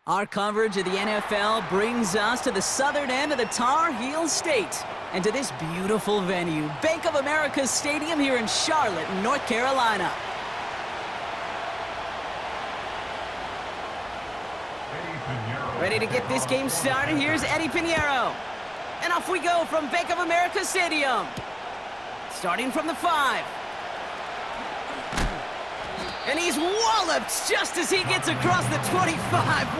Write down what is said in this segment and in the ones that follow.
Our coverage of the NFL brings us to the southern end of the Tar Heel State and to this beautiful venue, Bank of America Stadium here in Charlotte, North Carolina. Ready to get this game started, here's Eddie Pinheiro. And off we go from Bank of America Stadium. Starting from the 5. And he's walloped just as he gets across the 25.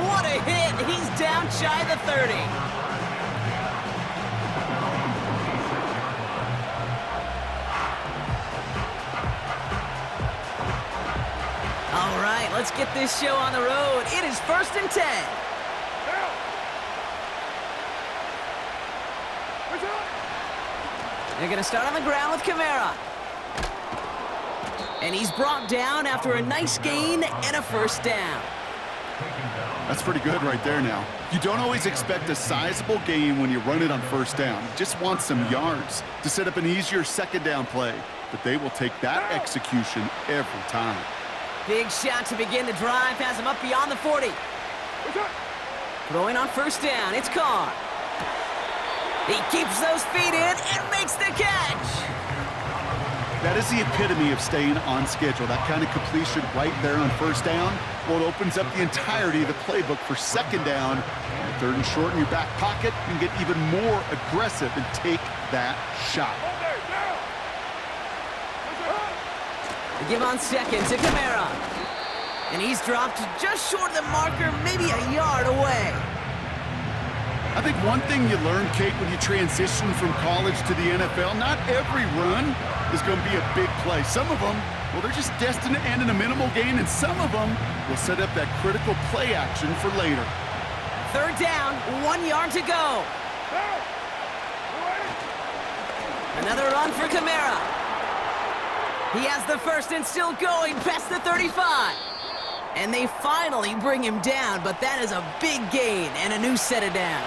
What a hit. He's down shy of the 30. All right, let's get this show on the road. It is 1st and 10. They're going to start on the ground with Kamara. And he's brought down after a nice gain and a first down. That's pretty good right there now. You don't always expect a sizable gain when you run it on first down. You just want some yards to set up an easier second down play. But they will take that execution every time. Big shot to begin the drive. Has him up beyond the 40. Throwing on first down. It's Carr. He keeps those feet in and makes the catch. That is the epitome of staying on schedule. That kind of completion right there on first down. Well, it opens up the entirety of the playbook for second down. And 3rd and short in your back pocket. You can get even more aggressive and take that shot. They give on second to Kamara. And he's dropped just short of the marker, maybe a yard away. I think one thing you learn, Kate, when you transition from college to the NFL, not every run is going to be a big play. Some of them, well, they're just destined to end in a minimal gain, and some of them will set up that critical play action for later. 3rd down, 1 yard to go. Another run for Kamara. He has the first and still going past the 35. And they finally bring him down, but that is a big gain and a new set of downs.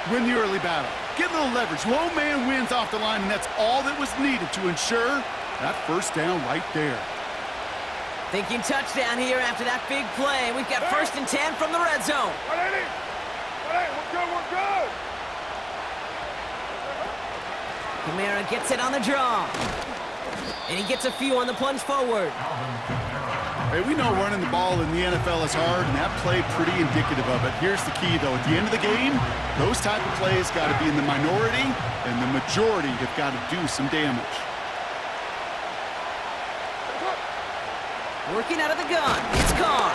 Win the early battle. Get a little leverage. Low man wins off the line, and that's all that was needed to ensure that first down right there. Thinking touchdown here after that big play. We've got 1st and 10 from the red zone. We're good. Kamara gets it on the draw. And he gets a few on the plunge forward. Hey, we know running the ball in the NFL is hard, and that play pretty indicative of it. Here's the key, though. At the end of the game, those type of plays got to be in the minority, and the majority have got to do some damage. Working out of the gun, it's Carr.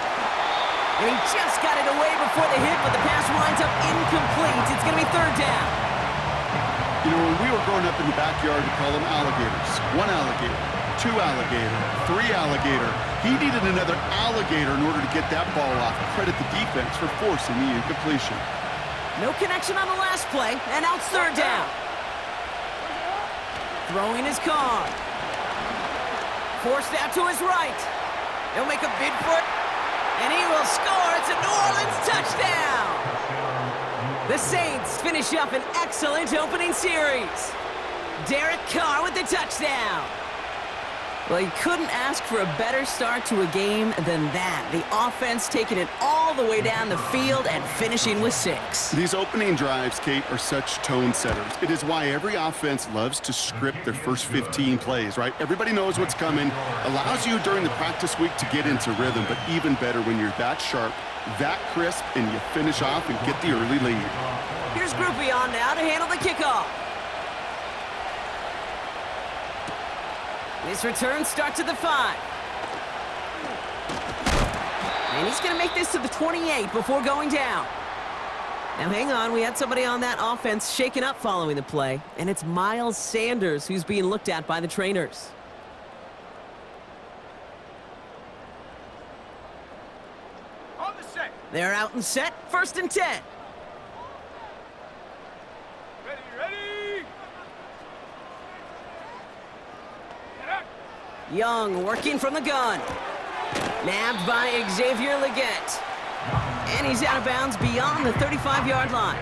And he just got it away before the hit, but the pass winds up incomplete. It's going to be 3rd down. You know, when we were growing up in the backyard, we call them alligators. 1 alligator, 2 alligator, 3 alligator. He needed another alligator in order to get that ball off. Credit the defense for forcing the incompletion. No connection on the last play, and now it's 3rd down. Throwing his Carr. Forced out to his right. He'll make a bid for it, and he will score. It's a New Orleans touchdown. The Saints finish up an excellent opening series. Derek Carr with the touchdown. Well, you couldn't ask for a better start to a game than that. The offense taking it all the way down the field and finishing with 6. These opening drives, Kate, are such tone setters. It is why every offense loves to script their first 15 plays, right? Everybody knows what's coming. Allows you during the practice week to get into rhythm, but even better when you're that sharp, that crisp, and you finish off and get the early lead. Here's Groupie on now to handle the kickoff. This return starts at the 5. And he's going to make this to the 28 before going down. Now, hang on. We had somebody on that offense shaken up following the play, and it's Miles Sanders who's being looked at by the trainers. On the set. They're out and set. 1st and 10. Ready. Young working from the gun. Nabbed by Xavier Legette. And he's out of bounds beyond the 35-yard line.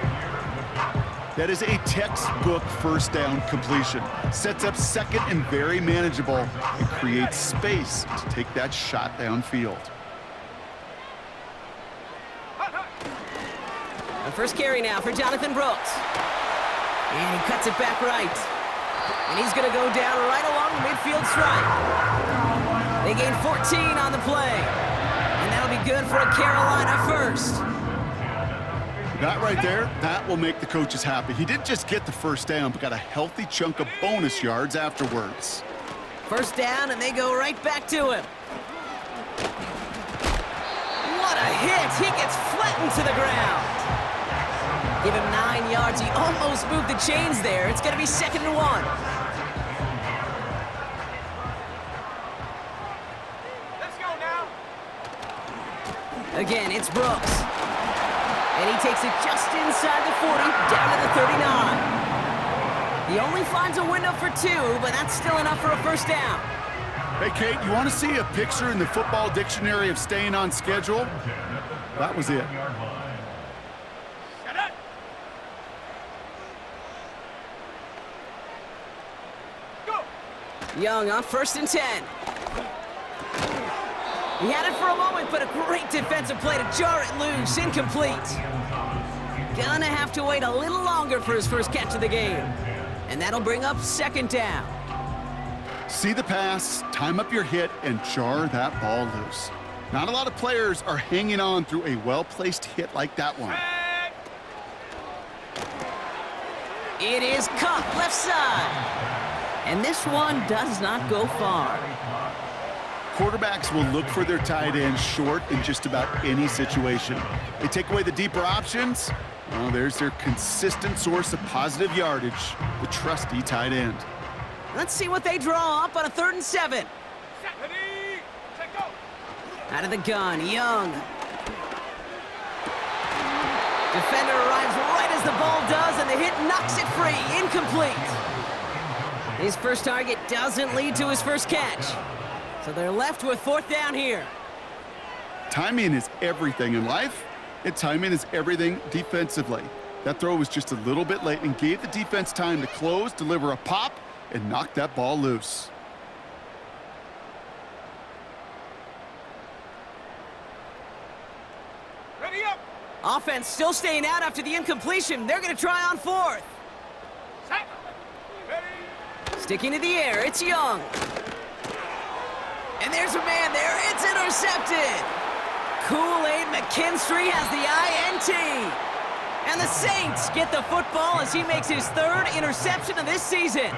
That is a textbook first down completion. Sets up second and very manageable and creates space to take that shot downfield. On first carry now for Jonathan Brooks. And he cuts it back right. And he's going to go down right along the midfield stripe. They gain 14 on the play. And that'll be good for a Carolina first. That right there, that will make the coaches happy. He didn't just get the first down, but got a healthy chunk of bonus yards afterwards. First down, and they go right back to him. What a hit! He gets flattened to the ground. Give him 9 yards. He almost moved the chains there. It's going to be 2nd and 1. Let's go now. Again, it's Brooks. And he takes it just inside the 40, down to the 39. He only finds a window for 2, but that's still enough for a first down. Hey, Kate, you want to see a picture in the football dictionary of staying on schedule? That was it. Shut up. Go. Young on 1st and 10. He had it for a moment, but a great defensive play to jar it loose. Incomplete. Gonna have to wait a little longer for his first catch of the game. And that'll bring up 2nd down. See the pass, time up your hit, and jar that ball loose. Not a lot of players are hanging on through a well-placed hit like that one. It is caught left side. And this one does not go far. Quarterbacks will look for their tight end short in just about any situation. They take away the deeper options. Well, there's their consistent source of positive yardage, the trusty tight end. Let's see what they draw up on a 3rd and 7. Set. Ready. Set. Go. Out of the gun, Young. Defender arrives right as the ball does, and the hit knocks it free. Incomplete. His first target doesn't lead to his first catch. So they're left with 4th down here. Timing is everything in life, and timing is everything defensively. That throw was just a little bit late and gave the defense time to close, deliver a pop, and knock that ball loose. Ready up. Offense still staying out after the incompletion. They're going to try on 4th. Set. Ready. Sticking to the air, it's Young. And there's a man there. It's intercepted. Kool-Aid McKinstry has the INT. And the Saints get the football as he makes his 3rd interception of this season.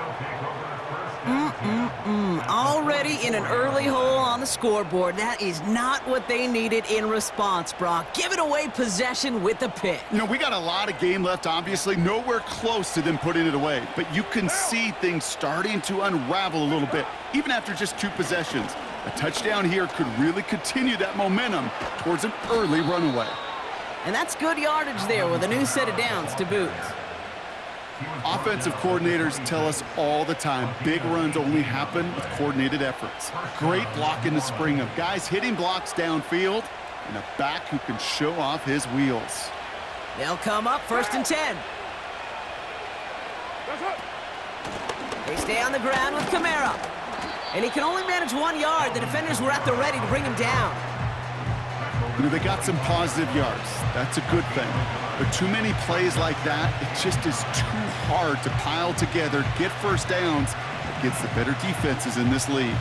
Already in an early hole on the scoreboard. That is not what they needed in response, Brock. Giving away possession with the pick. You know, we got a lot of game left, obviously. Nowhere close to them putting it away. But you can see things starting to unravel a little bit, even after just 2 possessions. A touchdown here could really continue that momentum towards an early runaway. And that's good yardage there with a new set of downs to boot. Offensive coordinators tell us all the time, big runs only happen with coordinated efforts. Great block in the spring of guys hitting blocks downfield and a back who can show off his wheels. They'll come up 1st and 10. That's up. They stay on the ground with Kamara. And he can only manage 1 yard. The defenders were at the ready to bring him down. You know, they got some positive yards. That's a good thing. But too many plays like that, it just is too hard to pile together, get first downs against the better defenses in this league.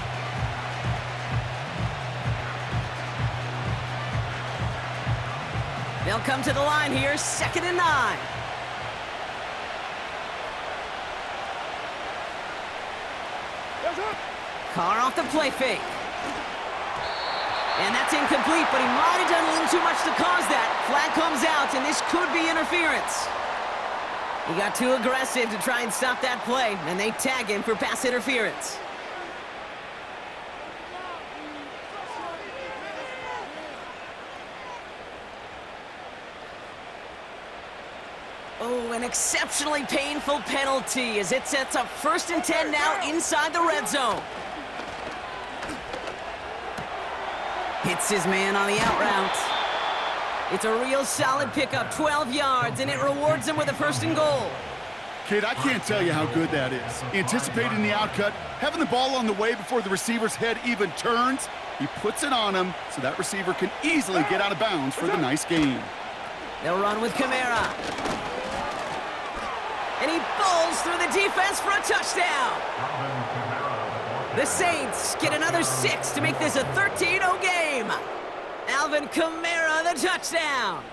They'll come to the line here, 2nd and 9. That's up. Carr off the play fake. And that's incomplete, but he might have done a little too much to cause that. Flag comes out, and this could be interference. He got too aggressive to try and stop that play, and they tag him for pass interference. Oh, an exceptionally painful penalty as it sets up 1st and 10 now inside the red zone. Hits his man on the out route. It's a real solid pickup, 12 yards, and it rewards him with a 1st and goal. Kid, I can't tell you how good that is. Anticipating the outcut, having the ball on the way before the receiver's head even turns, he puts it on him so that receiver can easily get out of bounds for the nice gain. They'll run with Kamara. And he bowls through the defense for a touchdown. The Saints get another 6 to make this a 13-0 game. Alvin Kamara, the touchdown.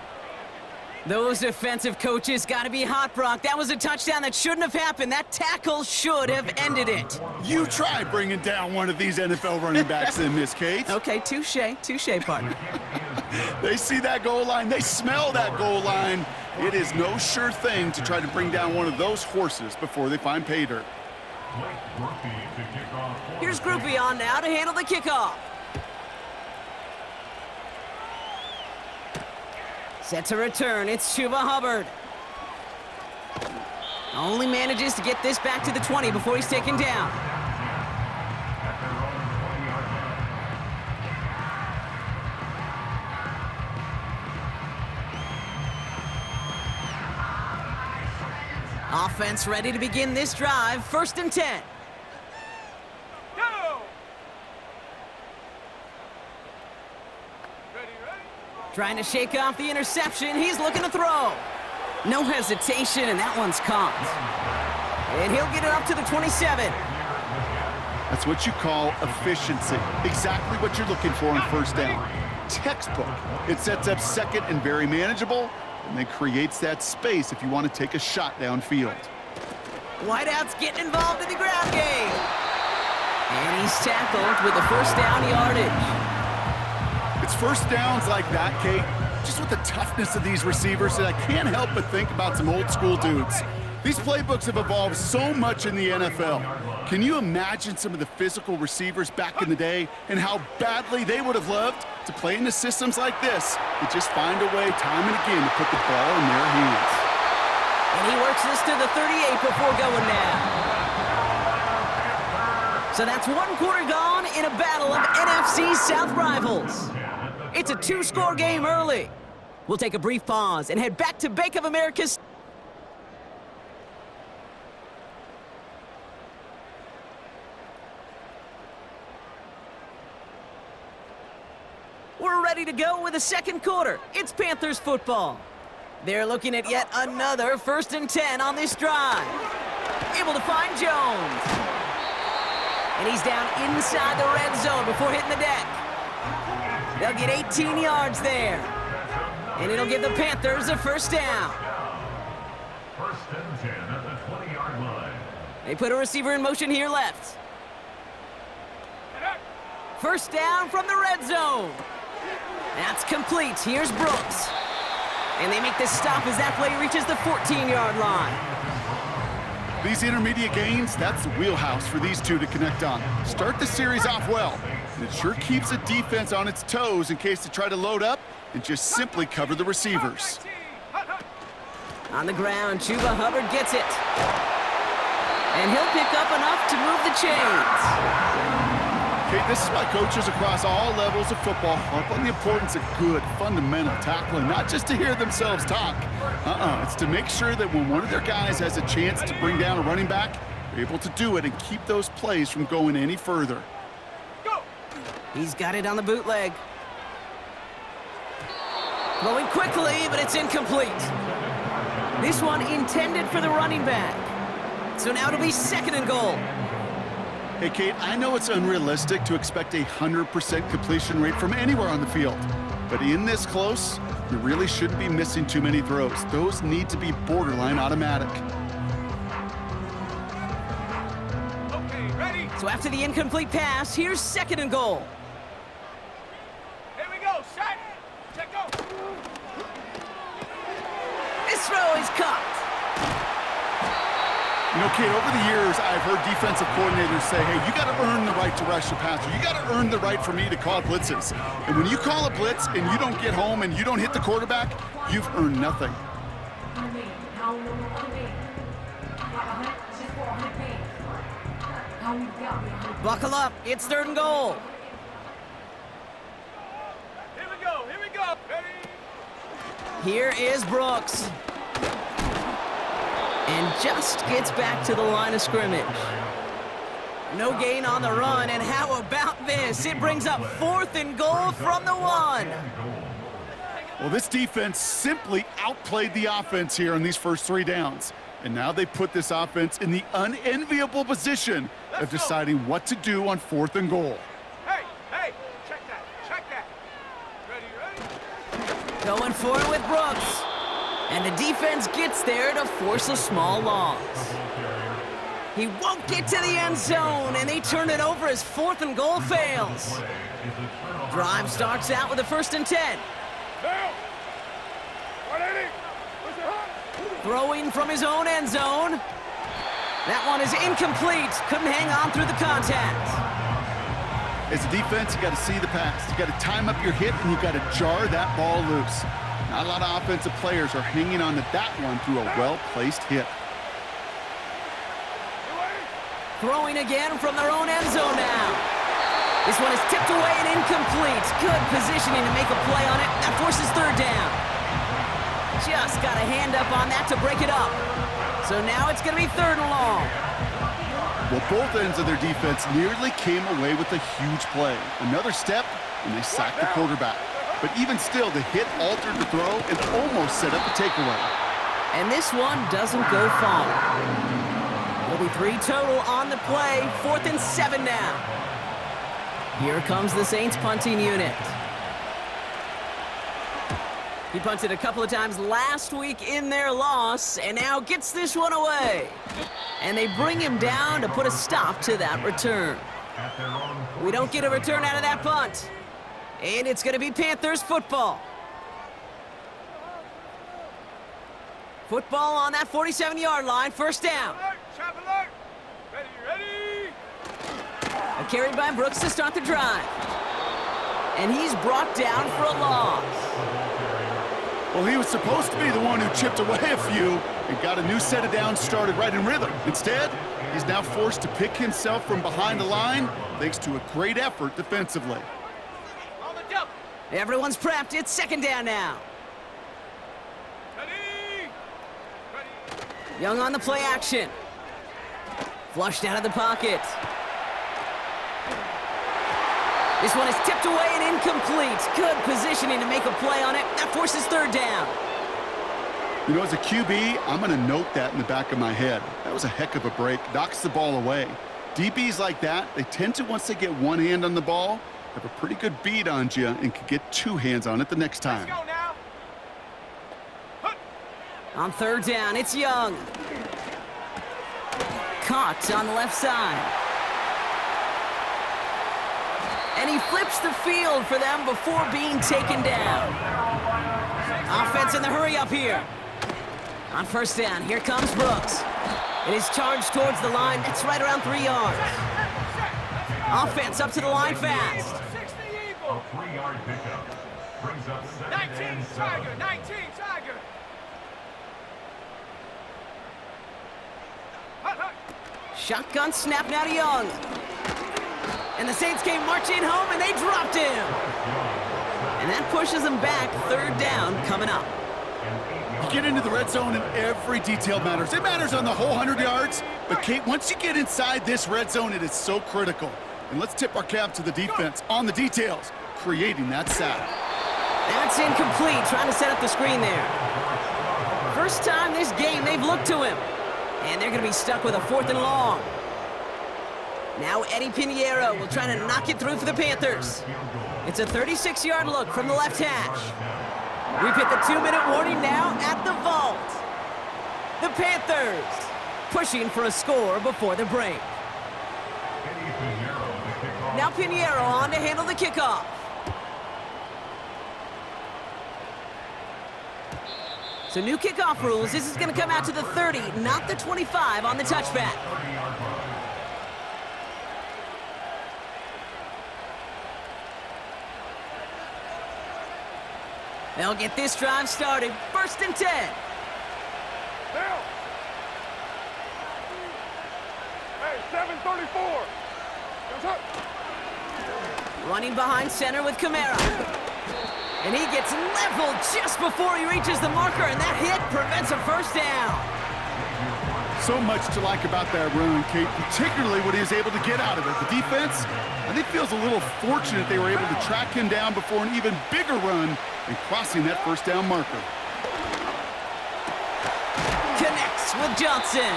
Those defensive coaches got to be hot, Brock. That was a touchdown that shouldn't have happened. That tackle should have ended it. You try bringing down one of these NFL running backs in, Miss Kate. Okay, touche, partner. They see that goal line. They smell that goal line. It is no sure thing to try to bring down one of those horses before they find pay dirt. Here's Groupie on now to handle the kickoff. Set to return, it's Chuba Hubbard. Only manages to get this back to the 20 before he's taken down. Offense ready to begin this drive, 1st and 10. Go! Ready? Trying to shake off the interception, he's looking to throw. No hesitation, and that one's caught. And he'll get it up to the 27. That's what you call efficiency. Exactly what you're looking for on 1st down. Textbook. It sets up 2nd and very manageable, and then creates that space if you want to take a shot downfield. Whiteout's getting involved in the ground game. And he's tackled with the 1st down yardage. It's 1st downs like that, Kate, just with the toughness of these receivers, that I can't help but think about some old school dudes. These playbooks have evolved so much in the NFL. Can you imagine some of the physical receivers back in the day and how badly they would have loved to play into systems like this and just find a way time and again to put the ball in their hands? And he works this to the 38 before going down. So that's 1 quarter gone in a battle of NFC South rivals. It's a 2-score game early. We'll take a brief pause and head back to Bank of America's. We're ready to go with the 2nd quarter. It's Panthers football. They're looking at yet another 1st and 10 on this drive. Able to find Jones. And he's down inside the red zone before hitting the deck. They'll get 18 yards there. And it'll give the Panthers a 1st down. 1st and 10 at the 20-yard line. They put a receiver in motion here left. 1st down from the red zone. That's complete. Here's Brooks. And they make this stop as that play reaches the 14-yard line. These intermediate gains, that's the wheelhouse for these two to connect on. Start the series off well, and it sure keeps the defense on its toes in case they try to load up and just simply cover the receivers. On the ground, Chuba Hubbard gets it. And he'll pick up enough to move the chains. Okay, this is why coaches across all levels of football harp on the importance of good, fundamental tackling, not just to hear themselves talk. It's to make sure that when one of their guys has a chance to bring down a running back, they're able to do it and keep those plays from going any further. Go! He's got it on the bootleg. Throwing quickly, but it's incomplete. This one intended for the running back. So now it'll be 2nd and goal. Hey, Kate, I know it's unrealistic to expect a 100% completion rate from anywhere on the field, but in this close, you really shouldn't be missing too many throws. Those need to be borderline automatic. Okay, ready? So after the incomplete pass, here's 2nd and goal. Here we go, set! Check go! This throw is caught. You know, Kate, over the years, I've heard defensive coordinators say, hey, you got to earn the right to rush the passer. You got to earn the right for me to call blitzes. And when you call a blitz and you don't get home and you don't hit the quarterback, you've earned nothing. Buckle up, it's 3rd and goal. Here we go, ready? Here is Brooks. And just gets back to the line of scrimmage. No gain on the run, and how about this? It brings up 4th and goal from the 1. Well, this defense simply outplayed the offense here in these first 3 downs. And now they put this offense in the unenviable position of deciding what to do on 4th and goal. Hey, hey, check that. Ready? Going for it with Brooks. And the defense gets there to force a small loss. He won't get to the end zone, and they turn it over as 4th and goal fails. Drive starts out with a 1st and 10. Now, 180. Throwing from his own end zone. That one is incomplete. Couldn't hang on through the contact. As a defense, you got to see the pass. You got to time up your hit, and you got to jar that ball loose. Not a lot of offensive players are hanging on to that one through a well-placed hit. Throwing again from their own end zone now. This one is tipped away and incomplete. Good positioning to make a play on it. That forces 3rd down. Just got a hand up on that to break it up. So now it's going to be 3rd and long. Well, both ends of their defense nearly came away with a huge play. Another step, and they sacked the quarterback. But even still, the hit altered the throw and almost set up a takeaway. And this one doesn't go far. It'll be 3 total on the play. 4th and 7 now. Here comes the Saints punting unit. He punted a couple of times last week in their loss, and now gets this one away. And they bring him down to put a stop to that return. We don't get a return out of that punt. And it's going to be Panthers football. Football on that 47-yard line, 1st down. Chap alert. Ready? A carry by Brooks to start the drive. And he's brought down for a loss. Well, he was supposed to be the one who chipped away a few and got a new set of downs started right in rhythm. Instead, he's now forced to pick himself from behind the line thanks to a great effort defensively. On the double. Everyone's prepped. It's 2nd down now. Ready? Young on the play action. Flushed out of the pocket. This one is tipped away and incomplete. Good positioning to make a play on it. That forces 3rd down. You know, as a QB, I'm going to note that in the back of my head. That was a heck of a break. Knocks the ball away. DBs like that, they tend to, once they get one hand on the ball, have a pretty good beat on you and can get 2 hands on it the next time. Let's go now. On 3rd down, it's Young. Caught on the left side. And he flips the field for them before being taken down. Offense in the hurry up here. On 1st down, here comes Brooks. It is charged towards the line. That's right around 3 yards. Offense up to the line fast. 60 Eagle. A 3-yard pickup brings up 19 Tiger. 19 Tiger. Shotgun snap now to Young. And the Saints came marching home, and they dropped him. And that pushes them back. 3rd down coming up. You get into the red zone, and every detail matters. It matters on the whole 100 yards. But, Kate, once you get inside this red zone, it is so critical. And let's tip our cap to the defense on the details, creating that sack. That's incomplete. Trying to set up the screen there. First time this game they've looked to him. And they're going to be stuck with a 4th and long. Now Eddie Pinheiro will try to knock it through for the Panthers. It's a 36-yard look from the left hash. We've hit the 2-minute warning now at the vault. The Panthers pushing for a score before the break. Now Pinheiro on to handle the kickoff. So new kickoff rules. This is going to come out to the 30, not the 25 on the touchback. They'll get this drive started. 1st and 10. Now. Hey, 734. Running behind center with Kamara. And he gets leveled just before he reaches the marker, and that hit prevents a 1st down. So much to like about that run, Kate, particularly what he was able to get out of it. The defense, I think, feels a little fortunate they were able to track him down before an even bigger run and crossing that first down marker. Connects with Johnson.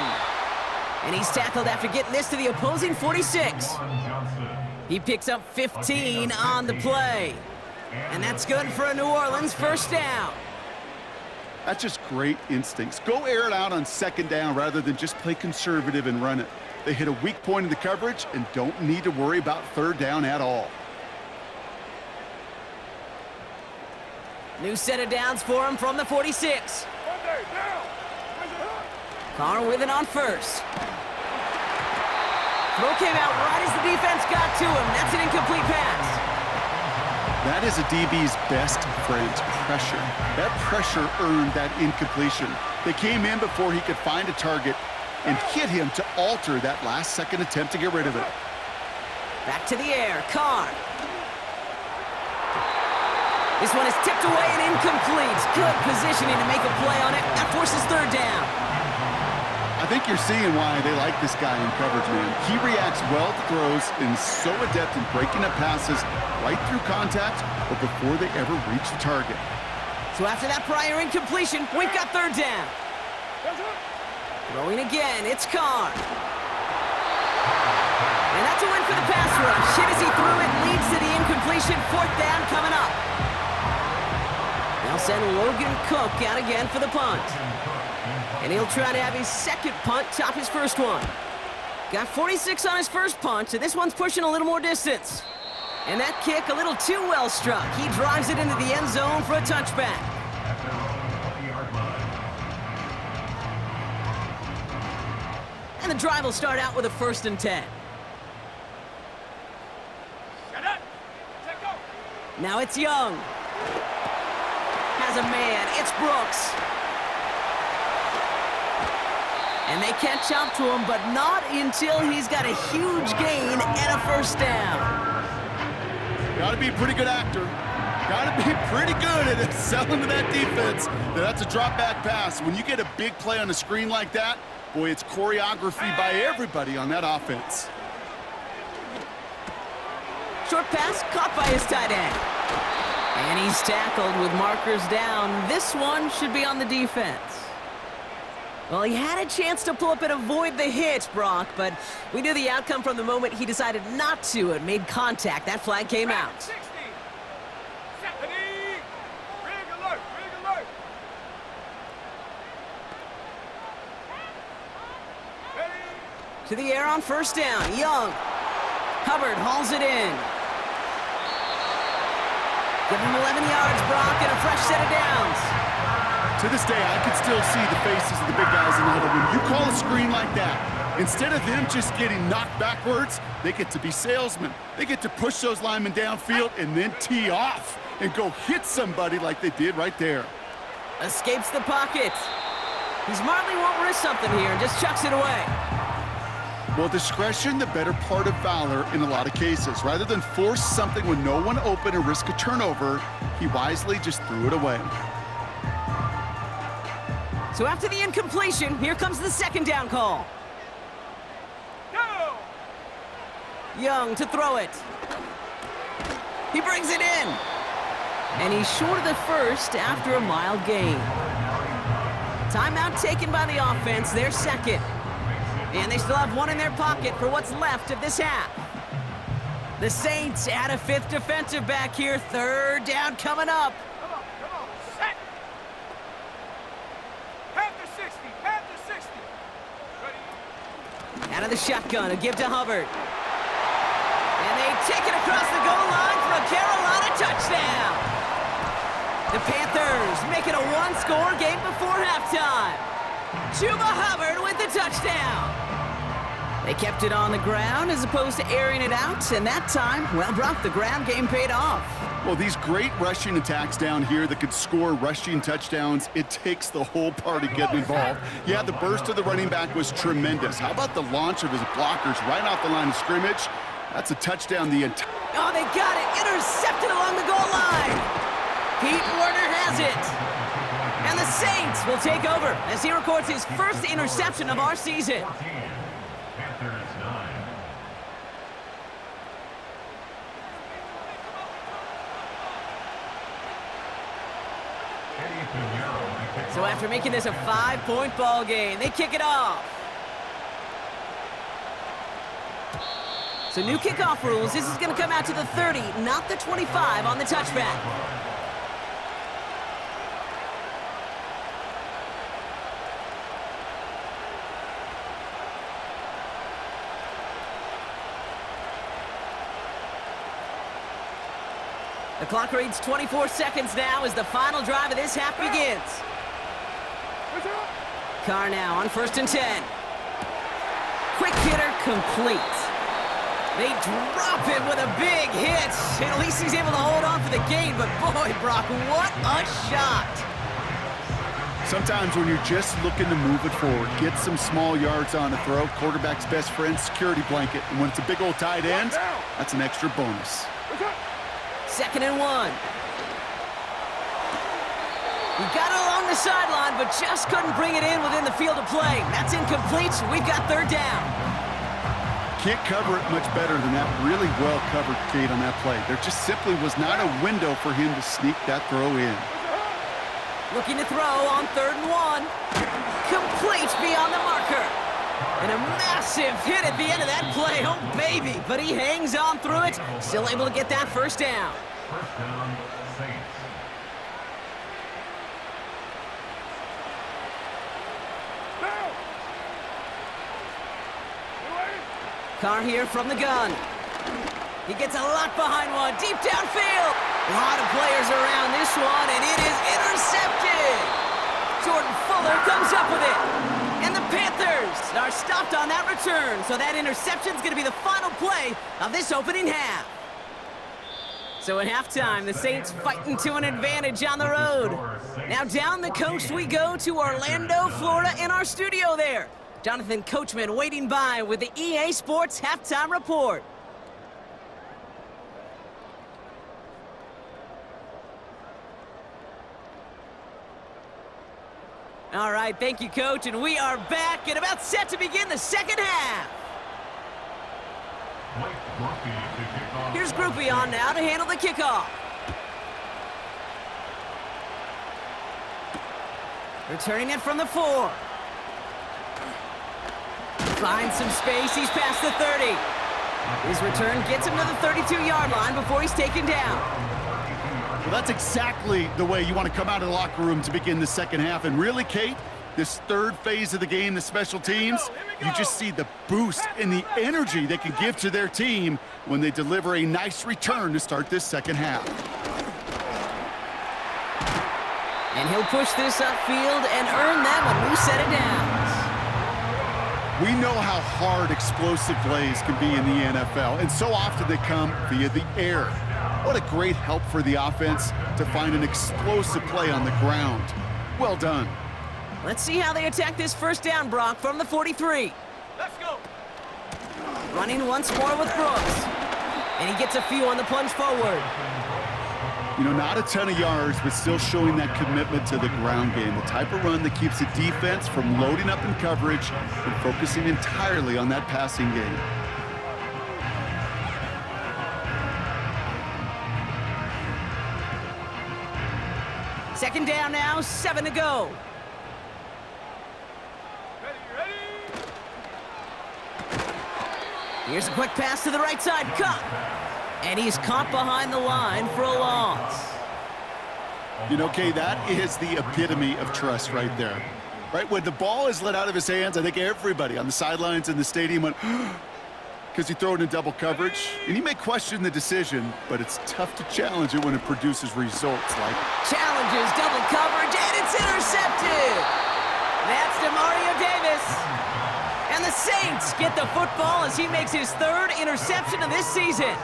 And he's tackled after getting this to the opposing 46. He picks up 15 on the play. And that's good for a New Orleans first down. That's just great instincts. Go air it out on second down rather than just play conservative and run it. They hit a weak point in the coverage and don't need to worry about third down at all. New set of downs for him from the 46. Carr with it on first. Throw came out right as the defense got to him. That's an incomplete pass. That is a DB's best friend, pressure. That pressure earned that incompletion. They came in before he could find a target and hit him to alter that last-second attempt to get rid of it. Back to the air, Carr. This one is tipped away and incomplete. Good positioning to make a play on it. That forces third down. I think you're seeing why they like this guy in coverage, man. He reacts well to throws and is so adept in breaking up passes right through contact or before they ever reach the target. So after that prior incompletion, we've got third down. Throwing again, it's Carr. And that's a win for the pass rush. Hit as he threw it, leads to the incompletion. Fourth down coming up. They'll send Logan Cook out again for the punt. And he'll try to have his second punt top his first one. Got 46 on his first punt, so this one's pushing a little more distance. And that kick a little too well struck. He drives it into the end zone for a touchback. And the drive will start out with a 1st and 10. Now it's Young. Has a man, it's Brooks. And they catch up to him, but not until he's got a huge gain and a first down. Got to be a pretty good actor. Got to be pretty good at selling to that defense. That's a drop back pass. When you get a big play on the screen like that, boy, it's choreography by everybody on that offense. Short pass caught by his tight end. And he's tackled with markers down. This one should be on the defense. Well, he had a chance to pull up and avoid the hit, Brock, but we knew the outcome from the moment he decided not to and made contact. That flag came out. 60. Rig alert, rig alert. Ready? To the air on first down. Young. Hubbard hauls it in. Give him 11 yards, Brock, and a fresh set of downs. To this day, I can still see the faces of the big guys in the huddle. When you call a screen like that, instead of them just getting knocked backwards, they get to be salesmen. They get to push those linemen downfield and then tee off and go hit somebody like they did right there. Escapes the pocket. He smartly won't risk something here and just chucks it away. Well, discretion, the better part of valor in a lot of cases. Rather than force something with no one open and risk a turnover, he wisely just threw it away. So after the incompletion, here comes the second down call. Go! Young to throw it. He brings it in. And he's short of the first after a mild gain. Timeout taken by the offense, their second. And they still have one in their pocket for what's left of this half. The Saints add a 5th defensive back here. Third down coming up. Come on, set! Panther 60, Panther 60. Ready? Out of the shotgun, a give to Hubbard. And they take it across the goal line for a Carolina touchdown. The Panthers make it a one-score game before halftime. Chuba Hubbard with the touchdown. They kept it on the ground as opposed to airing it out, and that time, well, Brock, the ground game paid off. Well, these great rushing attacks down here that could score rushing touchdowns, it takes the whole party getting involved. Yeah, the burst of the running back was tremendous. How about the launch of his blockers right off the line of scrimmage? That's a touchdown the entire... Oh, they got it. Intercepted along the goal line. Pete Werner has it. And the Saints will take over as he records his first interception of our season. Panthers 9. So after making this a 5-point ball game, they kick it off. So new kickoff rules. This is going to come out to the 30, not the 25 on the touchback. The clock reads 24 seconds now as the final drive of this half begins. Carr now on 1st and 10. Quick hitter complete. They drop him with a big hit, and at least he's able to hold on for the gain, but boy, Brock, what a shot. Sometimes when you're just looking to move it forward, get some small yards on a throw, quarterback's best friend, security blanket. And when it's a big old tight end, that's an extra bonus. 2nd and 1. He got it along the sideline, but just couldn't bring it in within the field of play. That's incomplete, so we've got 3rd down. Can't cover it much better than that. Really well covered, Kate, on that play. There just simply was not a window for him to sneak that throw in. Looking to throw on 3rd and 1. Complete beyond the marker. And a massive hit at the end of that play. Oh, baby. But he hangs on through it. Still able to get that 1st down. First down, Saints. Carr here from the gun. He gets a lot behind one. Deep downfield. A lot of players around this one, and it is intercepted. Jordan Fuller comes up with it. And the Panthers are stopped on that return. So that interception is going to be the final play of this opening half. So at halftime, the Saints fighting to an advantage on the road. Now down the coast we go to Orlando, Florida, in our studio there. Jonathan Coachman waiting by with the EA Sports Halftime Report. All right, thank you, Coach, and we are back and about set to begin the second half. Here's Groupie on now to handle the kickoff. Returning it from the 4. Finds some space, he's past the 30. His return gets him to the 32-yard line before he's taken down. Well, that's exactly the way you want to come out of the locker room to begin the second half. And really, Kate, this 3rd phase of the game, the special teams, you just see the boost and the energy they can give to their team when they deliver a nice return to start this second half. And he'll push this upfield and earn that one. We set it down. We know how hard explosive plays can be in the NFL, and so often they come via the air. What a great help for the offense to find an explosive play on the ground. Well done. Let's see how they attack this 1st down, Brock, from the 43. Let's go. Running once more with Brooks. And he gets a few on the plunge forward. You know, not a ton of yards, but still showing that commitment to the ground game. The type of run that keeps the defense from loading up in coverage and focusing entirely on that passing game. Second down now, 7 to go. Ready. Here's a quick pass to the right side, caught. And he's caught behind the line for a loss. You know, Kay, that is the epitome of trust right there. Right, when the ball is let out of his hands, I think everybody on the sidelines in the stadium went, because he threw it in double coverage. And you may question the decision, but it's tough to challenge it when it produces results like... Challenges, double coverage, and it's intercepted! That's DeMario Davis. And the Saints get the football as he makes his 3rd interception of this season.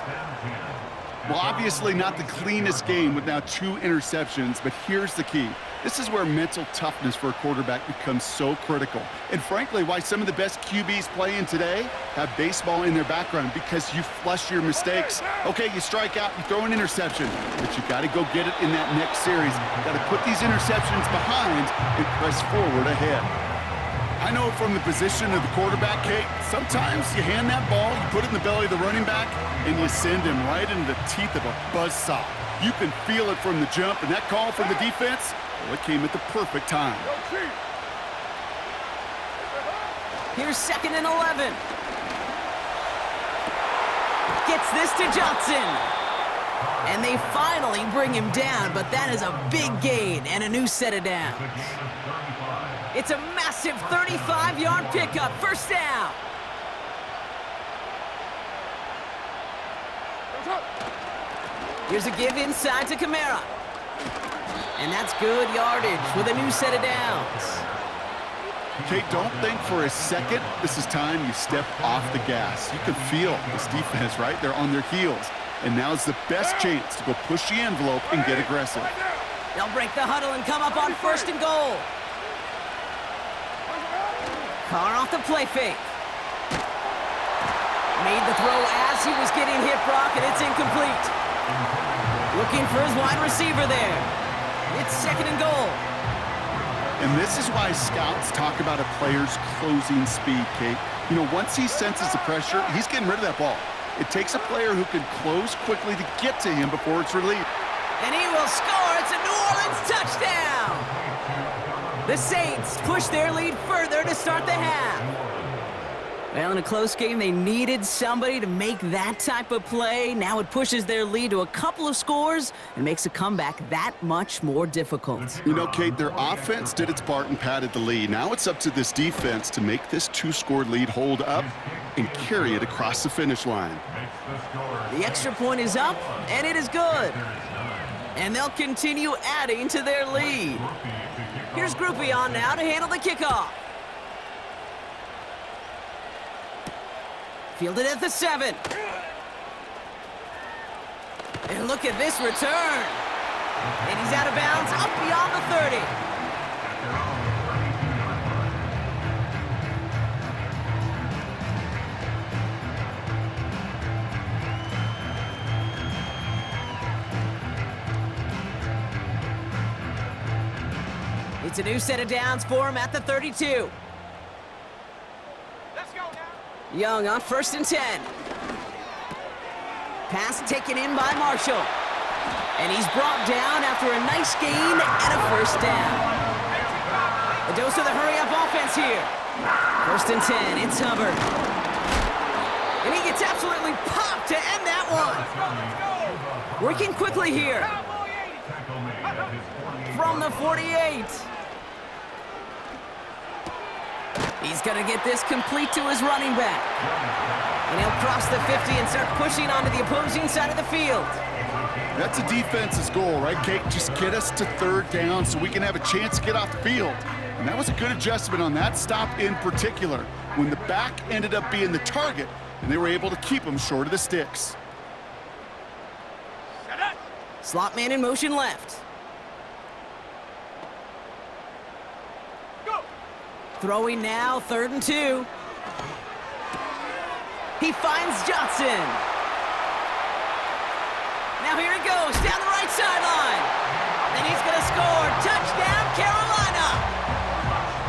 Well, obviously not the cleanest game with now 2 interceptions, but here's the key. This is where mental toughness for a quarterback becomes so critical. And frankly, why some of the best QBs playing today have baseball in their background, because you flush your mistakes. Okay, you strike out, you throw an interception, but you got to go get it in that next series. Got to put these interceptions behind and press forward ahead. I know from the position of the quarterback, Kate, sometimes you hand that ball, you put it in the belly of the running back, and you send him right into the teeth of a buzzsaw. You can feel it from the jump, and that call from the defense, Well, it came at the perfect time. Here's 2nd and 11. Gets this to Johnson. And they finally bring him down, but that is a big gain and a new set of downs. It's a massive 35-yard pickup, first down. Here's a give inside to Kamara. And that's good yardage with a new set of downs. Kate, don't think for a second this is time you step off the gas. You can feel this defense, right? They're on their heels. And now's the best chance to go push the envelope and get aggressive. They'll break the huddle and come up on 1st and goal. Carr off the play fake. Made the throw as he was getting hit, Brock, and it's incomplete. Looking for his wide receiver there. It's 2nd and goal. And this is why scouts talk about a player's closing speed, Kate. You know, once he senses the pressure, he's getting rid of that ball. It takes a player who can close quickly to get to him before it's released. And he will score. It's a New Orleans touchdown. The Saints push their lead further to start the half. Well, in a close game, they needed somebody to make that type of play. Now it pushes their lead to a couple of scores and makes a comeback that much more difficult. You know, Kate, their offense did its part and padded the lead. Now it's up to this defense to make this 2-score lead hold up and carry it across the finish line. The extra point is up, and it is good. And they'll continue adding to their lead. Here's Groupie on now to handle the kickoff. Fielded at the 7. And look at this return. And he's out of bounds up beyond the 30. It's a new set of downs for him at the 32. Let's go now. Young on 1st and 10. Pass taken in by Marshall. And he's brought down after a nice gain and a 1st down. A dose of the hurry-up offense here. 1st and 10, it's Hubbard. And he gets absolutely popped to end that one. Working quickly here. From the 48. He's going to get this complete to his running back. And he'll cross the 50 and start pushing onto the opposing side of the field. That's a defense's goal, right, Kate? Just get us to 3rd down so we can have a chance to get off the field. And that was a good adjustment on that stop in particular, when the back ended up being the target, and they were able to keep him short of the sticks. Slot man in motion left. Throwing now, 3rd and 2. He finds Johnson. Now here he goes, down the right sideline. And he's going to score. Touchdown, Carolina.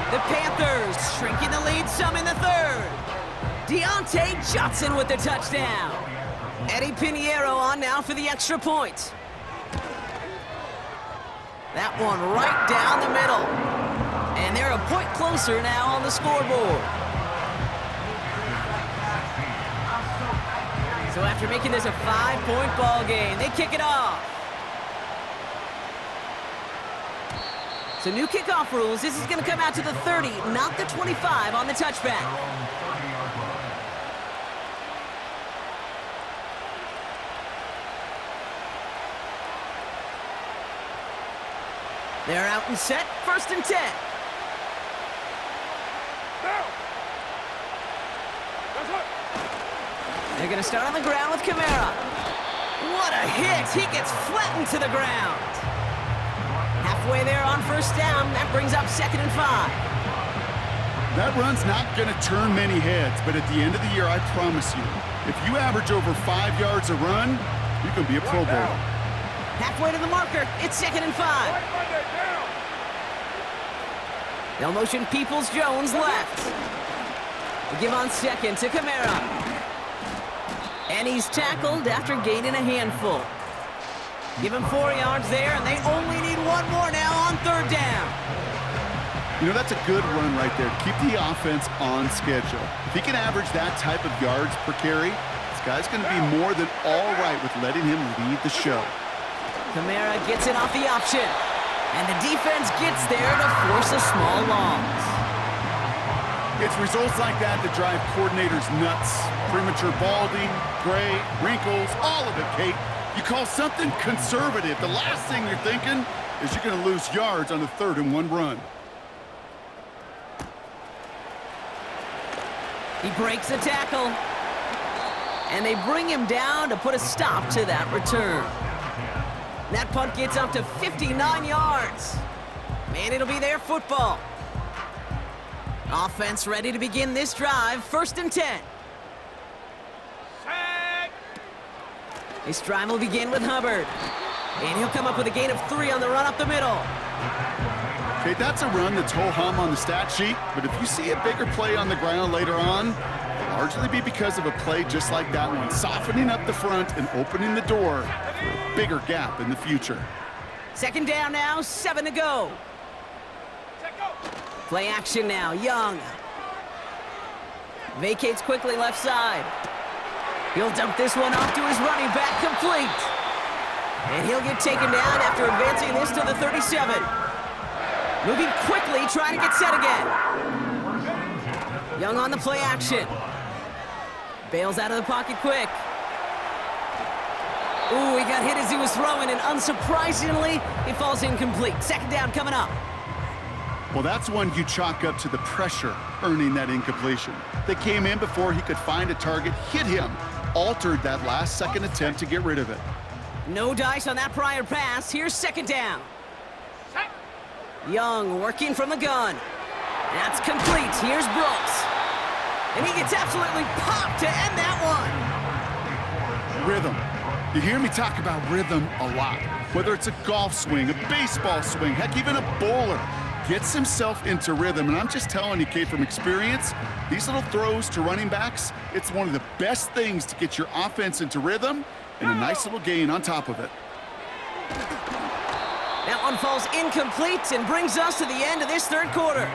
The Panthers shrinking the lead some in the 3rd. Deontay Johnson with the touchdown. Eddie Pinheiro on now for the extra point. That one right down the middle. And they're a point closer now on the scoreboard. So after making this a 5-point ball game, they kick it off. So new kickoff rules. This is going to come out to the 30, not the 25 on the touchback. They're out and set, 1st and 10. They're going to start on the ground with Kamara. What a hit! He gets flattened to the ground. Halfway there on 1st down. That brings up 2nd and 5. That run's not going to turn many heads, but at the end of the year, I promise you, if you average over 5 yards a run, you can be a Pro Bowler. Halfway to the marker. It's 2nd and 5. They'll motion Peoples-Jones left. They give on 2nd to Kamara. And he's tackled after gaining a handful. Give him 4 yards there, and they only need 1 more now on 3rd down. You know, that's a good run right there to keep the offense on schedule. If he can average that type of yards per carry, this guy's going to be more than all right with letting him lead the show. Kamara gets it off the option, and the defense gets there to force a small loss. It's results like that that drive coordinators nuts. Premature balding, gray, wrinkles, all of it, Kate. You call something conservative, the last thing you're thinking is you're going to lose yards on the 3rd and 1 run. He breaks a tackle, and they bring him down to put a stop to that return. That punt gets up to 59 yards. Man, it'll be their football. Offense ready to begin this drive, 1st and 10. Set. This drive will begin with Hubbard, and he'll come up with a gain of 3 on the run up the middle. Okay, that's a run that's ho-hum on the stat sheet, but if you see a bigger play on the ground later on, it'll largely be because of a play just like that one, softening up the front and opening the door for a bigger gap in the future. 2nd down now, 7 to go. Set, go. Play action now, Young. Vacates quickly left side. He'll dump this one off to his running back, complete. And he'll get taken down after advancing this to the 37. Moving quickly, trying to get set again. Young on the play action. Bails out of the pocket quick. Ooh, he got hit as he was throwing, and unsurprisingly, it falls incomplete. 2nd down coming up. Well, that's one you chalk up to the pressure earning that incompletion. They came in before he could find a target, hit him, altered that last-second attempt to get rid of it. No dice on that prior pass. Here's 2nd down. Set. Young working from the gun. That's complete. Here's Brooks. And he gets absolutely popped to end that one. Rhythm. You hear me talk about rhythm a lot. Whether it's a golf swing, a baseball swing, heck, even a bowler gets himself into rhythm. And I'm just telling you, Kate, from experience, these little throws to running backs, it's one of the best things to get your offense into rhythm and a nice little gain on top of it. That one falls incomplete and brings us to the end of this 3rd quarter.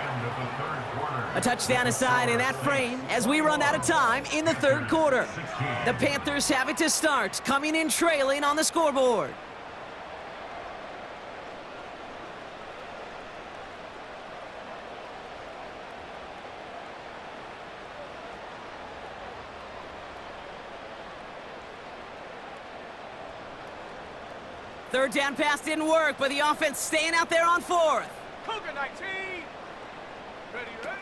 A touchdown aside in that frame as we run out of time in the 3rd quarter. The Panthers have it to start, coming in trailing on the scoreboard. Third down pass didn't work, but the offense staying out there on 4th. Cougar 19. Ready, ready.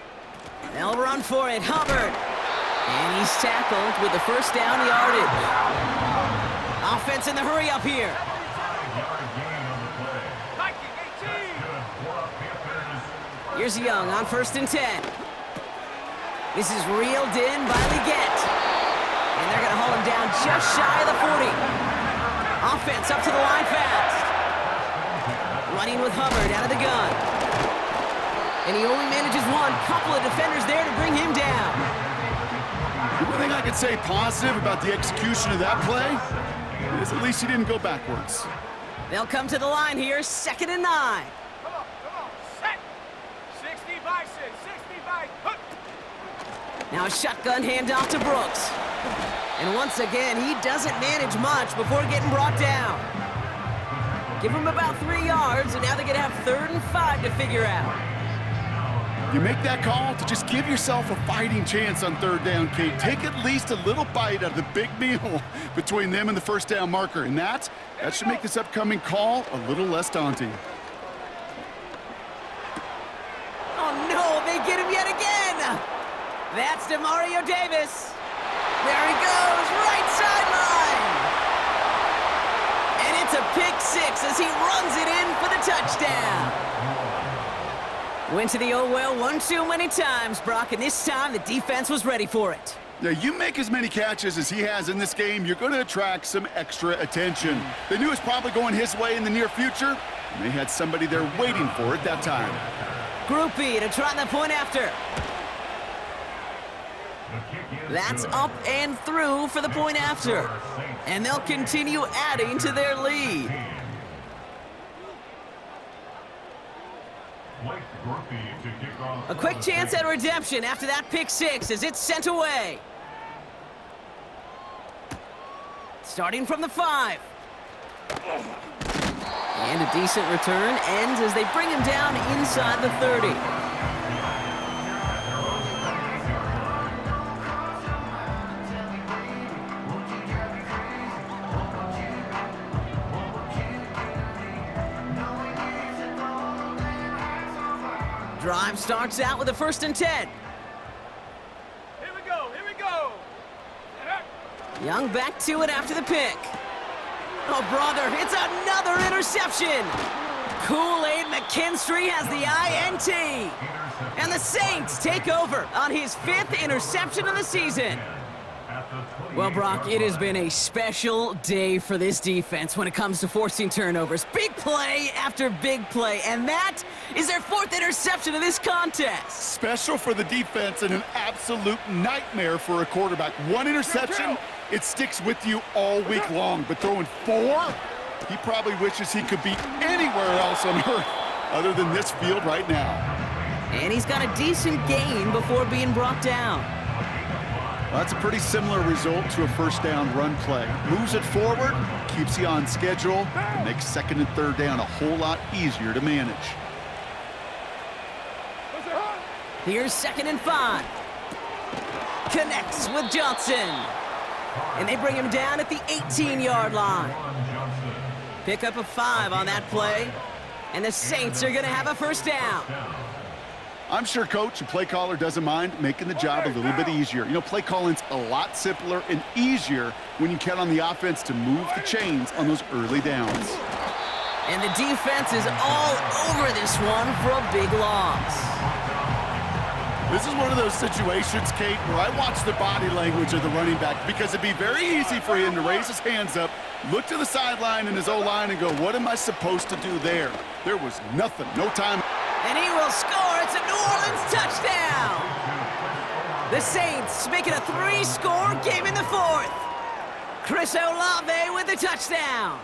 They'll run for it, Hubbard. And he's tackled with the 1st down yardage. Offense in the hurry up here. Viking 18. Here's Young on 1st and 10. This is reeled in by Leggett. And they're going to haul him down just shy of the 40. Offense up to the line fast. Running with Hubbard out of the gun. And he only manages one. Couple of defenders there to bring him down. The one thing I could say positive about the execution of that play is at least he didn't go backwards. They'll come to the line here, 2nd and 9. Come on. Set. 60 by 6. 60 by. Hook. Now a shotgun handoff to Brooks. And once again, he doesn't manage much before getting brought down. Give him about 3 yards, and now they're going to have 3rd and 5 to figure out. You make that call to just give yourself a fighting chance on 3rd down, Kate. Take at least a little bite out of the big meal between them and the 1st down marker, and that should make this upcoming call a little less daunting. Oh no, they get him yet again! That's Demario Davis. There he goes, right sideline! And it's a pick 6 as he runs it in for the touchdown. Went to the oh well one too many times, Brock, and this time the defense was ready for it. Yeah, you make as many catches as he has in this game, you're going to attract some extra attention. They knew it was probably going his way in the near future, and they had somebody there waiting for it that time. Group B to try the point after. That's up and through for the point after. And they'll continue adding to their lead. A quick chance at redemption after that pick six as it's sent away. Starting from the 5. And a decent return ends as they bring him down inside the 30. Drive starts out with a 1st and 10. Here we go, here we go. Young back to it after the pick. Oh, brother, it's another interception. Kool-Aid McKinstry has the INT. And the Saints take over on his 5th interception of the season. Well, Brock, it has been a special day for this defense when it comes to forcing turnovers. Big play after big play, and that is their 4th interception of this contest. Special for the defense and an absolute nightmare for a quarterback. 1 interception, it sticks with you all week long, but throwing 4, he probably wishes he could be anywhere else on earth other than this field right now. And he's got a decent gain before being brought down. Well, that's a pretty similar result to a 1st down run play. Moves it forward, keeps you on schedule, and makes 2nd and 3rd down a whole lot easier to manage. Here's 2nd and 5. Connects with Johnson. And they bring him down at the 18-yard line. Pick up a 5 on that play. And the Saints are going to have a 1st down. I'm sure coach and play caller doesn't mind making the job a little bit easier. You know, play calling's a lot simpler and easier when you count on the offense to move the chains on those early downs. And the defense is all over this one for a big loss. This is one of those situations, Kate, where I watch the body language of the running back because it'd be very easy for him to raise his hands up, look to the sideline in his O-line and go, what am I supposed to do there? There was nothing, no time. And he will score. It's a New Orleans touchdown. The Saints make it a 3-score game in the 4th. Chris Olave with the touchdown.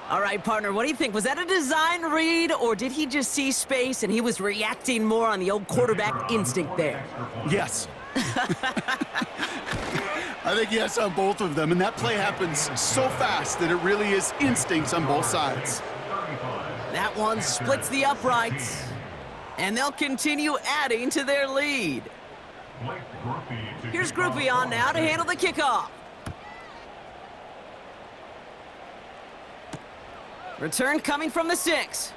All right, partner, what do you think? Was that a design read, or did he just see space and he was reacting more on the old quarterback instinct there? Yes. I think yes on both of them, and that play happens so fast that it really is instincts on both sides. That one splits the uprights, and they'll continue adding to their lead. Here's Groupie on now to handle the kickoff. Return coming from the 6.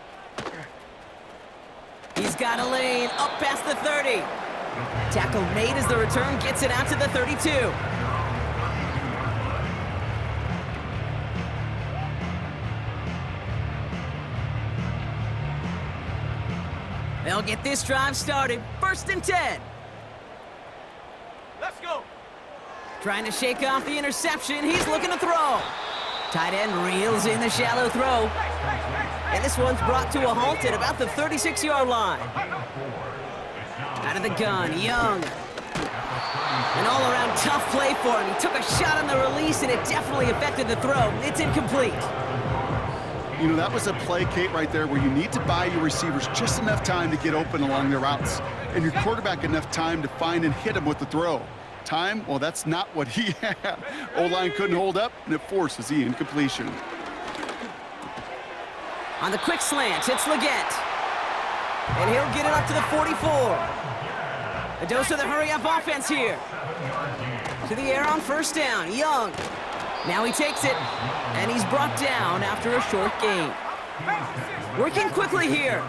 He's got a lane up past the 30. Tackle made as the return gets it out to the 32. They'll get this drive started. 1st and 10. Let's go. Trying to shake off the interception. He's looking to throw. Tight end reels in the shallow throw. And this one's brought to a halt at about the 36-yard line. Out of the gun, Young. An all-around tough play for him. He took a shot on the release, and it definitely affected the throw. It's incomplete. You know, that was a play, Kate, right there where you need to buy your receivers just enough time to get open along their routes, and your quarterback enough time to find and hit him with the throw. Time, well, that's not what he had. O-line couldn't hold up, and it forces the incompletion. On the quick slant, it's Leggett. And he'll get it up to the 44. A dose of the hurry-up offense here. To the air on 1st down, Young. Now he takes it, and he's brought down after a short gain. Working quickly here.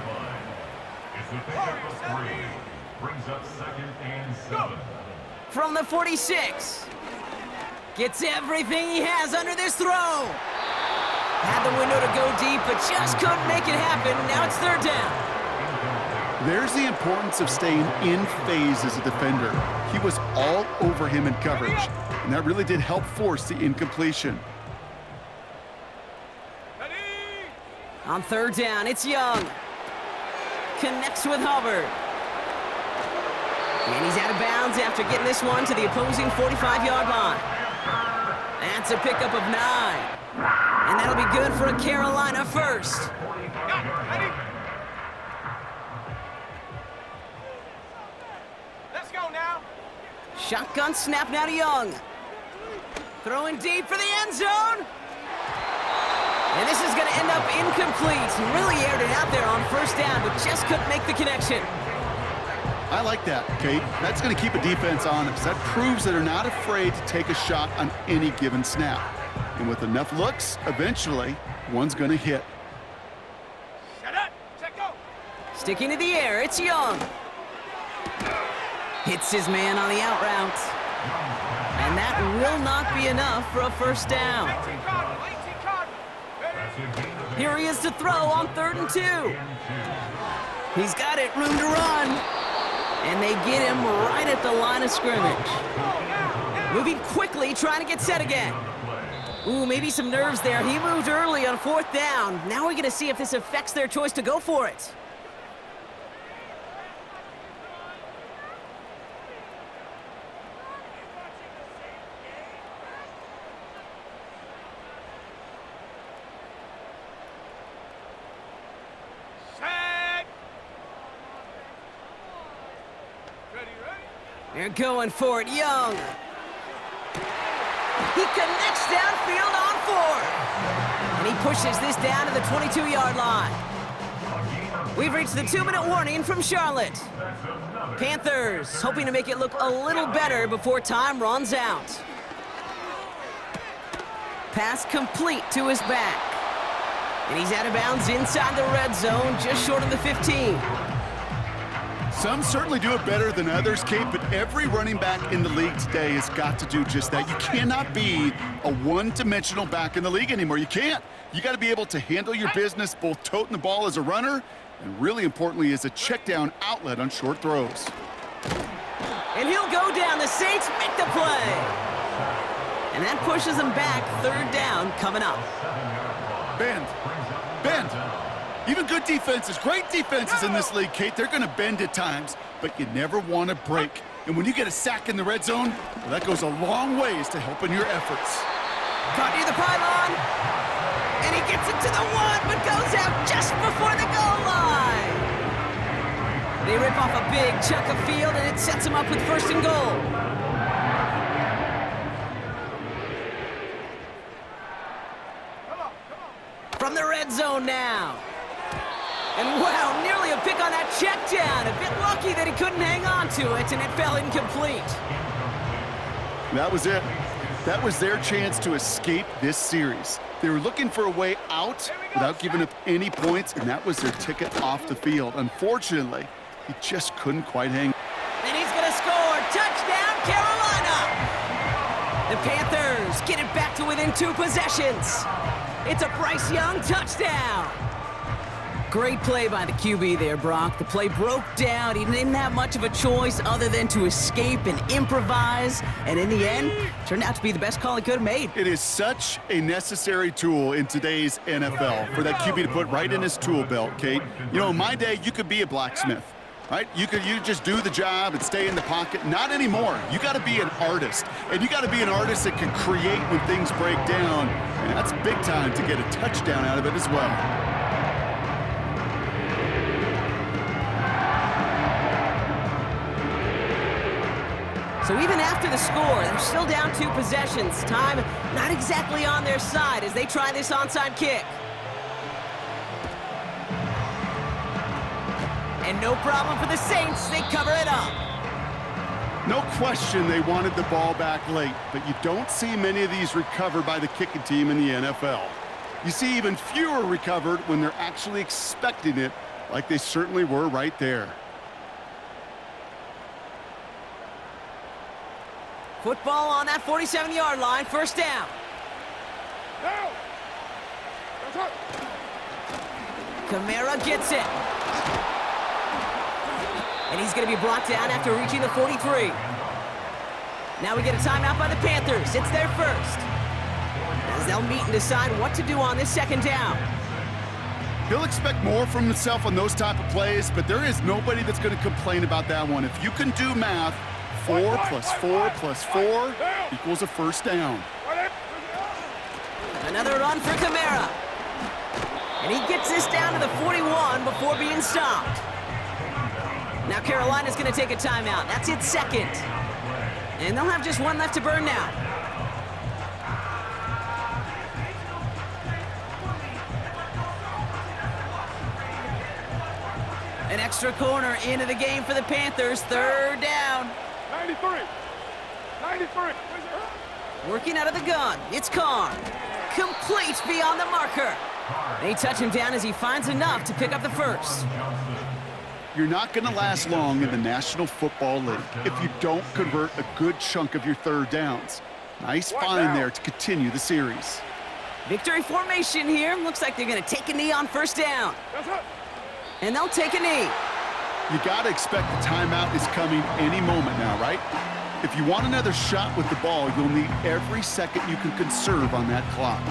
Brings up 2nd and 7. From the 46. Gets everything he has under this throw. Had the window to go deep, but just couldn't make it happen. Now it's 3rd down. There's the importance of staying in phase as a defender. He was all over him in coverage, and that really did help force the incompletion. On 3rd down, it's Young. Connects with Hubbard. And he's out of bounds after getting this one to the opposing 45-yard line. That's a pickup of 9. And that'll be good for a Carolina first. Let's go now. Shotgun snap now to Young. Throwing deep for the end zone. And this is going to end up incomplete. He really aired it out there on first down, but just couldn't make the connection. I like that, Kate. That's going to keep a defense honest. That proves that they're not afraid to take a shot on any given snap. And with enough looks, eventually, one's going to hit. Shut up. Check go. Sticking to the air, it's Young. Hits his man on the out route. And that will not be enough for a first down. 18 Cardinal. 18 Cardinal. Ready? Here he is to throw on 3rd and 2. He's got it, room to run. And they get him right at the line of scrimmage. Moving quickly, trying to get set again. Ooh, maybe some nerves there. He moved early on 4th down. Now we're going to see if this affects their choice to go for it. Set. Ready, ready? They're going for it, Young. He connects downfield on 4th. And he pushes this down to the 22-yard line. We've reached the 2-minute warning from Charlotte. Panthers hoping to make it look a little better before time runs out. Pass complete to his back. And he's out of bounds inside the red zone, just short of the 15. Some certainly do it better than others, Kate, but every running back in the league today has got to do just that. You cannot be a one-dimensional back in the league anymore. You can't. You got to be able to handle your business, both toting the ball as a runner and really importantly as a check-down outlet on short throws. And he'll go down. The Saints make the play. And that pushes them back. 3rd down coming up. Bend. Bend. Even good defenses, great defenses in this league, Kate, they're going to bend at times, but you never want to break. And when you get a sack in the red zone, well, that goes a long ways to helping your efforts. Caught near the pylon. And he gets it to the 1, but goes out just before the goal line. They rip off a big chunk of field, and it sets them up with 1st and goal. From the red zone now. And wow, nearly a pick on that check down. A bit lucky that he couldn't hang on to it, and it fell incomplete. That was it. That was their chance to escape this series. They were looking for a way out without giving up any points, and that was their ticket off the field. Unfortunately, he just couldn't quite hang. And he's going to score. Touchdown, Carolina! The Panthers get it back to within 2 possessions. It's a Bryce Young touchdown. Great play by the QB there, Brock. The play broke down. He didn't have much of a choice other than to escape and improvise. And in the end, turned out to be the best call he could have made. It is such a necessary tool in today's NFL for that QB to put right in his tool belt, Kate. You know, in my day, you could be a blacksmith, right? You just do the job and stay in the pocket. Not anymore. You got to be an artist. And you got to be an artist that can create when things break down. And that's big time to get a touchdown out of it as well. So even after the score, they're still down 2 possessions. Time not exactly on their side as they try this onside kick. And no problem for the Saints. They cover it up. No question they wanted the ball back late, but you don't see many of these recovered by the kicking team in the NFL. You see even fewer recovered when they're actually expecting it, like they certainly were right there. Football on that 47-yard line, 1st down. Kamara gets it. And he's going to be brought down after reaching the 43. Now we get a timeout by the Panthers. It's their first. As they'll meet and decide what to do on this 2nd down. He'll expect more from himself on those type of plays, but there is nobody that's going to complain about that one. If you can do math, 4 plus 4 plus 4 equals a first down. Another run for Kamara. And he gets this down to the 41 before being stopped. Now Carolina's going to take a timeout. That's its second. And they'll have just one left to burn now. An extra corner into the game for the Panthers. Third down. 93. 93. Working out of the gun. It's Carr. Complete beyond the marker. They touch him down as he finds enough to pick up the first. You're not going to last long in the National Football League if you don't convert a good chunk of your third downs. Nice find there to continue the series. Victory formation here. Looks like they're going to take a knee on first down. And they'll take a knee. You got to expect the timeout is coming any moment now, right? If you want another shot with the ball, you'll need every second you can conserve on that clock.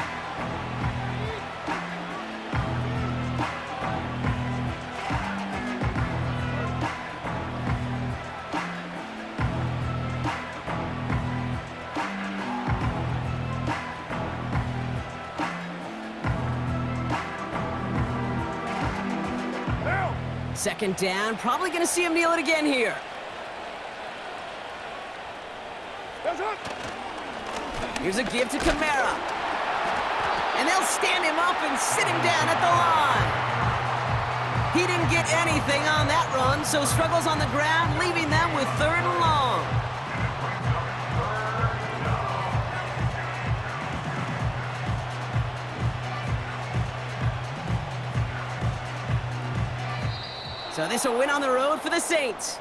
Second down, probably going to see him kneel it again here. Here's a give to Kamara. And they'll stand him up and sit him down at the line. He didn't get anything on that run, so struggles on the ground, leaving them with third and long. So this a win on the road for the Saints.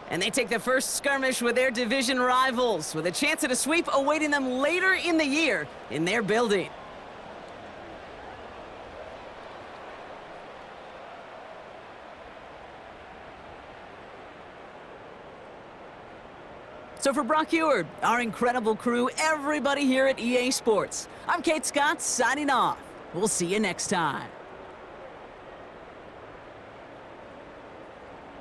And they take the first skirmish with their division rivals, with a chance at a sweep awaiting them later in the year in their building. So for Brock Eward, our incredible crew, everybody here at EA Sports, I'm Kate Scott signing off. We'll see you next time.